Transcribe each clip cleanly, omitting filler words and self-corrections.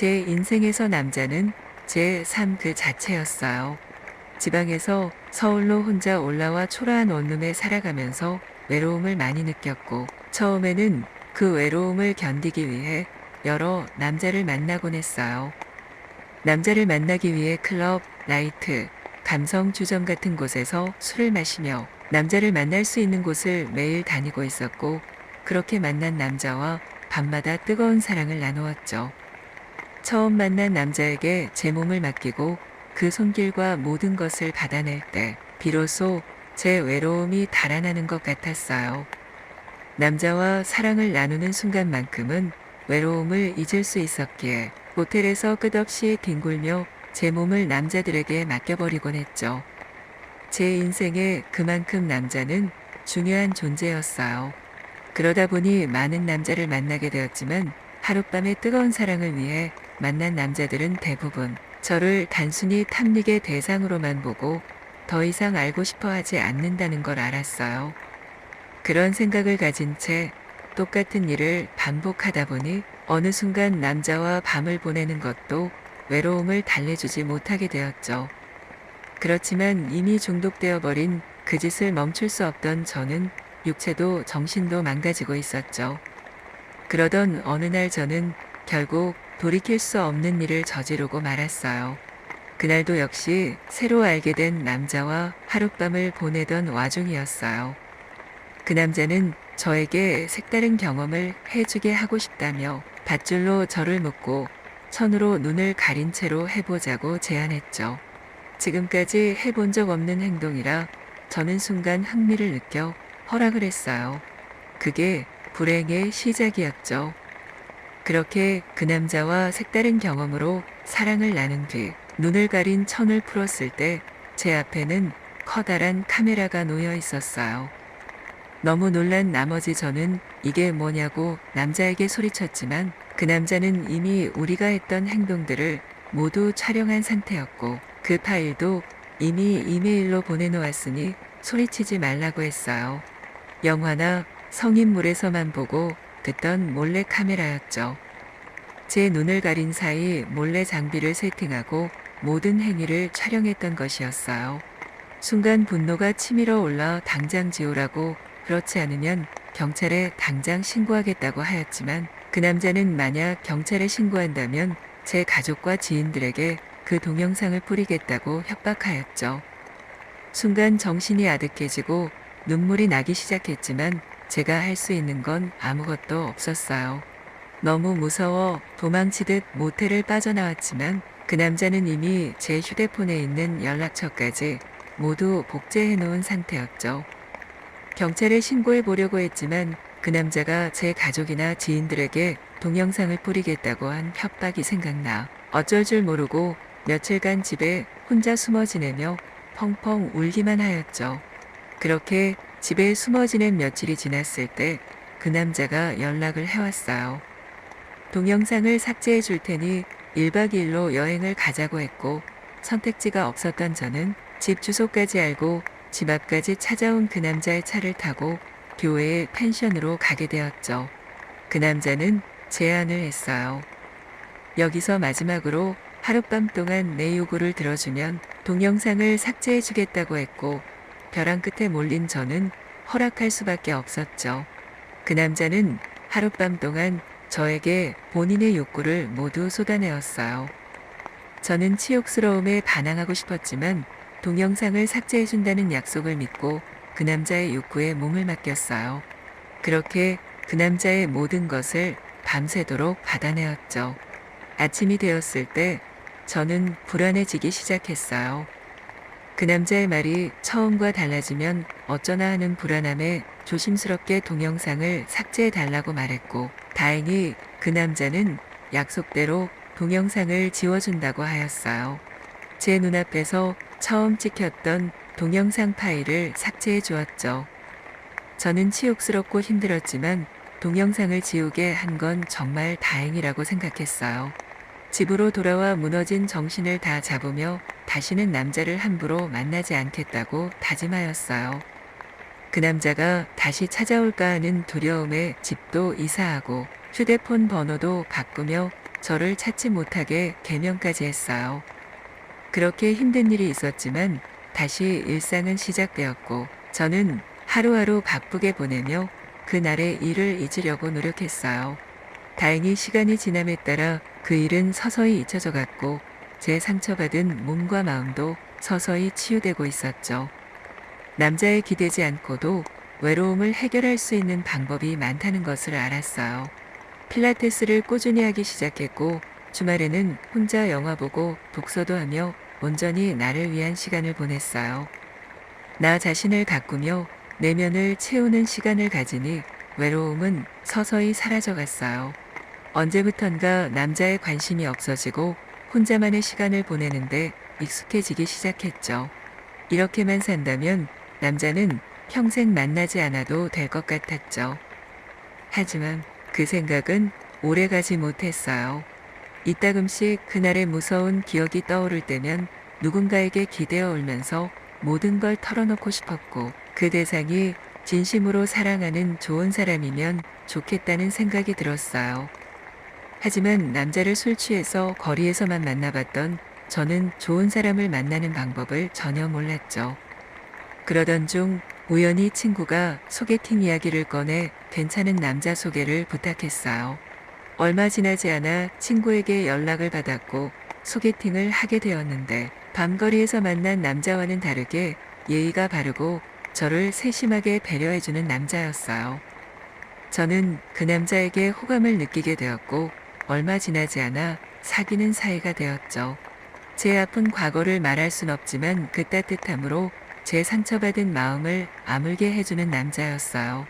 제 인생에서 남자는 제 삶 그 자체였어요. 지방에서 서울로 혼자 올라와 초라한 원룸에 살아가면서 외로움을 많이 느꼈고, 처음에는 그 외로움을 견디기 위해 여러 남자를 만나곤 했어요. 남자를 만나기 위해 클럽, 나이트, 감성 주점 같은 곳에서 술을 마시며 남자를 만날 수 있는 곳을 매일 다니고 있었고, 그렇게 만난 남자와 밤마다 뜨거운 사랑을 나누었죠. 처음 만난 남자에게 제 몸을 맡기고 그 손길과 모든 것을 받아낼 때 비로소 제 외로움이 달아나는 것 같았어요. 남자와 사랑을 나누는 순간만큼은 외로움을 잊을 수 있었기에 호텔에서 끝없이 뒹굴며 제 몸을 남자들에게 맡겨버리곤 했죠. 제 인생에 그만큼 남자는 중요한 존재였어요. 그러다 보니 많은 남자를 만나게 되었지만 하룻밤의 뜨거운 사랑을 위해 만난 남자들은 대부분 저를 단순히 탐닉의 대상으로만 보고 더 이상 알고 싶어 하지 않는다는 걸 알았어요. 그런 생각을 가진 채 똑같은 일을 반복하다 보니 어느 순간 남자와 밤을 보내는 것도 외로움을 달래주지 못하게 되었죠. 그렇지만 이미 중독되어 버린 그 짓을 멈출 수 없던 저는 육체도 정신도 망가지고 있었죠. 그러던 어느 날 저는 결국 돌이킬 수 없는 일을 저지르고 말았어요. 그날도 역시 새로 알게 된 남자와 하룻밤을 보내던 와중이었어요. 그 남자는 저에게 색다른 경험을 해주게 하고 싶다며 밧줄로 저를 묶고 천으로 눈을 가린 채로 해보자고 제안했죠. 지금까지 해본 적 없는 행동이라 저는 순간 흥미를 느껴 허락을 했어요. 그게 불행의 시작이었죠. 그렇게 그 남자와 색다른 경험으로 사랑을 나눈 뒤 눈을 가린 천을 풀었을 때 제 앞에는 커다란 카메라가 놓여 있었어요. 너무 놀란 나머지 저는 이게 뭐냐고 남자에게 소리쳤지만 그 남자는 이미 우리가 했던 행동들을 모두 촬영한 상태였고 그 파일도 이미 이메일로 보내놓았으니 소리치지 말라고 했어요. 영화나 성인물에서만 보고 듣던 몰래 카메라였죠. 제 눈을 가린 사이 몰래 장비를 세팅하고 모든 행위를 촬영했던 것이었어요. 순간 분노가 치밀어 올라 당장 지우라고, 그렇지 않으면 경찰에 당장 신고하겠다고 하였지만 그 남자는 만약 경찰에 신고한다면 제 가족과 지인들에게 그 동영상을 뿌리겠다고 협박하였죠. 순간 정신이 아득해지고 눈물이 나기 시작했지만 제가 할 수 있는 건 아무것도 없었어요. 너무 무서워 도망치듯 모텔을 빠져나왔지만 그 남자는 이미 제 휴대폰에 있는 연락처까지 모두 복제해 놓은 상태였죠. 경찰에 신고해 보려고 했지만 그 남자가 제 가족이나 지인들에게 동영상을 뿌리겠다고 한 협박이 생각나 어쩔 줄 모르고 며칠간 집에 혼자 숨어 지내며 펑펑 울기만 하였죠. 그렇게 집에 숨어 지낸 며칠이 지났을 때 그 남자가 연락을 해왔어요. 동영상을 삭제해 줄 테니 1박 2일로 여행을 가자고 했고, 선택지가 없었던 저는 집 주소까지 알고 집 앞까지 찾아온 그 남자의 차를 타고 교회의 펜션으로 가게 되었죠. 그 남자는 제안을 했어요. 여기서 마지막으로 하룻밤 동안 내 요구를 들어주면 동영상을 삭제해 주겠다고 했고, 벼랑 끝에 몰린 저는 허락할 수밖에 없었죠. 그 남자는 하룻밤 동안 저에게 본인의 욕구를 모두 쏟아내었어요. 저는 치욕스러움에 반항하고 싶었지만 동영상을 삭제해준다는 약속을 믿고 그 남자의 욕구에 몸을 맡겼어요. 그렇게 그 남자의 모든 것을 밤새도록 받아내었죠. 아침이 되었을 때 저는 불안해지기 시작했어요. 그 남자의 말이 처음과 달라지면 어쩌나 하는 불안함에 조심스럽게 동영상을 삭제해달라고 말했고, 다행히 그 남자는 약속대로 동영상을 지워준다고 하였어요. 제 눈앞에서 처음 찍혔던 동영상 파일을 삭제해 주었죠. 저는 치욕스럽고 힘들었지만 동영상을 지우게 한 건 정말 다행이라고 생각했어요. 집으로 돌아와 무너진 정신을 다 잡으며 다시는 남자를 함부로 만나지 않겠다고 다짐하였어요. 그 남자가 다시 찾아올까 하는 두려움에 집도 이사하고 휴대폰 번호도 바꾸며 저를 찾지 못하게 개명까지 했어요. 그렇게 힘든 일이 있었지만 다시 일상은 시작되었고 저는 하루하루 바쁘게 보내며 그날의 일을 잊으려고 노력했어요. 다행히 시간이 지남에 따라 그 일은 서서히 잊혀져 갔고 제 상처받은 몸과 마음도 서서히 치유되고 있었죠. 남자에 기대지 않고도 외로움을 해결할 수 있는 방법이 많다는 것을 알았어요. 필라테스를 꾸준히 하기 시작했고 주말에는 혼자 영화 보고 독서도 하며 온전히 나를 위한 시간을 보냈어요. 나 자신을 가꾸며 내면을 채우는 시간을 가지니 외로움은 서서히 사라져 갔어요. 언제부턴가 남자에 관심이 없어지고 혼자만의 시간을 보내는데 익숙해지기 시작했죠. 이렇게만 산다면 남자는 평생 만나지 않아도 될 것 같았죠. 하지만 그 생각은 오래 가지 못했어요. 이따금씩 그날의 무서운 기억이 떠오를 때면 누군가에게 기대어 울면서 모든 걸 털어놓고 싶었고 그 대상이 진심으로 사랑하는 좋은 사람이면 좋겠다는 생각이 들었어요. 하지만 남자를 술 취해서 거리에서만 만나봤던 저는 좋은 사람을 만나는 방법을 전혀 몰랐죠. 그러던 중 우연히 친구가 소개팅 이야기를 꺼내 괜찮은 남자 소개를 부탁했어요. 얼마 지나지 않아 친구에게 연락을 받았고 소개팅을 하게 되었는데 밤거리에서 만난 남자와는 다르게 예의가 바르고 저를 세심하게 배려해주는 남자였어요. 저는 그 남자에게 호감을 느끼게 되었고 얼마 지나지 않아 사귀는 사이가 되었죠. 제 아픈 과거를 말할 순 없지만 그 따뜻함으로 제 상처받은 마음을 아물게 해주는 남자였어요.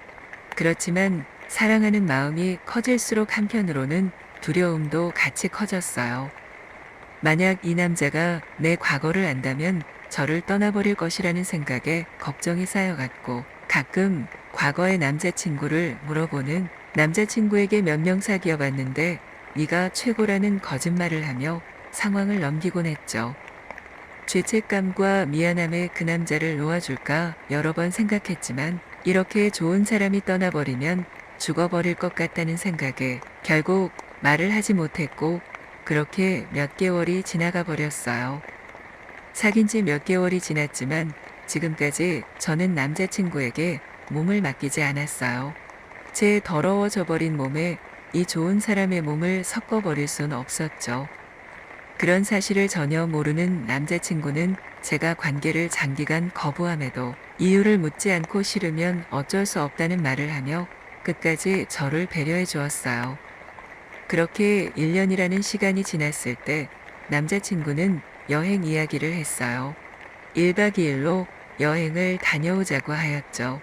그렇지만 사랑하는 마음이 커질수록 한편으로는 두려움도 같이 커졌어요. 만약 이 남자가 내 과거를 안다면 저를 떠나버릴 것이라는 생각에 걱정이 쌓여갔고 가끔 과거의 남자친구를 물어보는 남자친구에게 몇 명 사귀어봤는데 네가 최고라는 거짓말을 하며 상황을 넘기곤 했죠. 죄책감과 미안함에 그 남자를 놓아줄까 여러 번 생각했지만 이렇게 좋은 사람이 떠나버리면 죽어버릴 것 같다는 생각에 결국 말을 하지 못했고 그렇게 몇 개월이 지나가 버렸어요. 사귄 지 몇 개월이 지났지만 지금까지 저는 남자친구에게 몸을 맡기지 않았어요. 제 더러워져 버린 몸에 이 좋은 사람의 몸을 섞어버릴 순 없었죠. 그런 사실을 전혀 모르는 남자친구는 제가 관계를 장기간 거부함에도 이유를 묻지 않고 싫으면 어쩔 수 없다는 말을 하며 끝까지 저를 배려해 주었어요. 그렇게 1년이라는 시간이 지났을 때 남자친구는 여행 이야기를 했어요. 1박 2일로 여행을 다녀오자고 하였죠.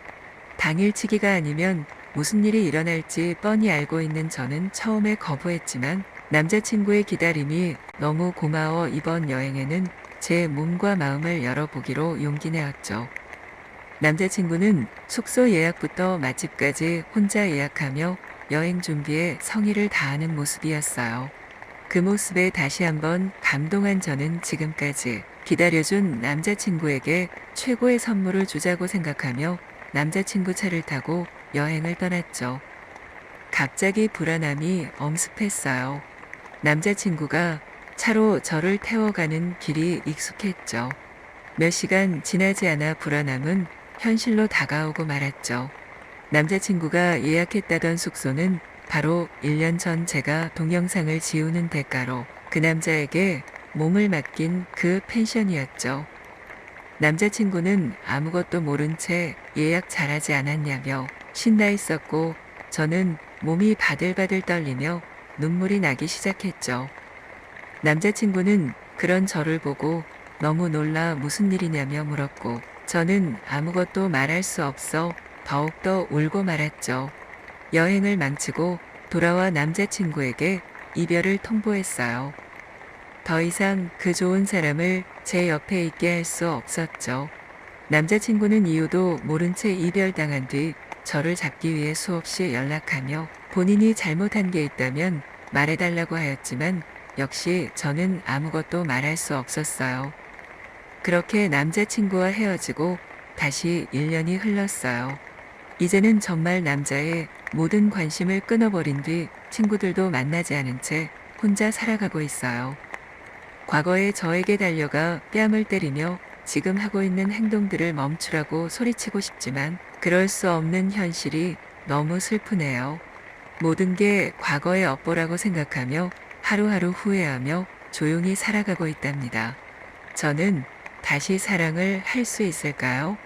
당일치기가 아니면 무슨 일이 일어날지 뻔히 알고 있는 저는 처음에 거부했지만 남자친구의 기다림이 너무 고마워 이번 여행에는 제 몸과 마음을 열어보기로 용기 내었죠. 남자친구는 숙소 예약부터 맛집까지 혼자 예약하며 여행 준비에 성의를 다하는 모습이었어요. 그 모습에 다시 한번 감동한 저는 지금까지 기다려준 남자친구에게 최고의 선물을 주자고 생각하며 남자친구 차를 타고 여행을 떠났죠. 갑자기 불안함이 엄습했어요. 남자친구가 차로 저를 태워가는 길이 익숙했죠. 몇 시간 지나지 않아 불안함은 현실로 다가오고 말았죠. 남자친구가 예약했다던 숙소는 바로 1년 전 제가 동영상을 지우는 대가로 그 남자에게 몸을 맡긴 그 펜션이었죠. 남자친구는 아무것도 모른 채 예약 잘하지 않았냐며 신나 있었고 저는 몸이 바들바들 떨리며 눈물이 나기 시작했죠. 남자친구는 그런 저를 보고 너무 놀라 무슨 일이냐며 물었고 저는 아무것도 말할 수 없어 더욱더 울고 말았죠. 여행을 망치고 돌아와 남자친구에게 이별을 통보했어요. 더 이상 그 좋은 사람을 제 옆에 있게 할 수 없었죠. 남자친구는 이유도 모른 채 이별당한 뒤 저를 잡기 위해 수없이 연락하며 본인이 잘못한 게 있다면 말해달라고 하였지만 역시 저는 아무것도 말할 수 없었어요. 그렇게 남자친구와 헤어지고 다시 1년이 흘렀어요. 이제는 정말 남자의 모든 관심을 끊어버린 뒤 친구들도 만나지 않은 채 혼자 살아가고 있어요. 과거의 저에게 달려가 뺨을 때리며 지금 하고 있는 행동들을 멈추라고 소리치고 싶지만 그럴 수 없는 현실이 너무 슬프네요. 모든 게 과거의 업보라고 생각하며 하루하루 후회하며 조용히 살아가고 있답니다. 저는 다시 사랑을 할 수 있을까요?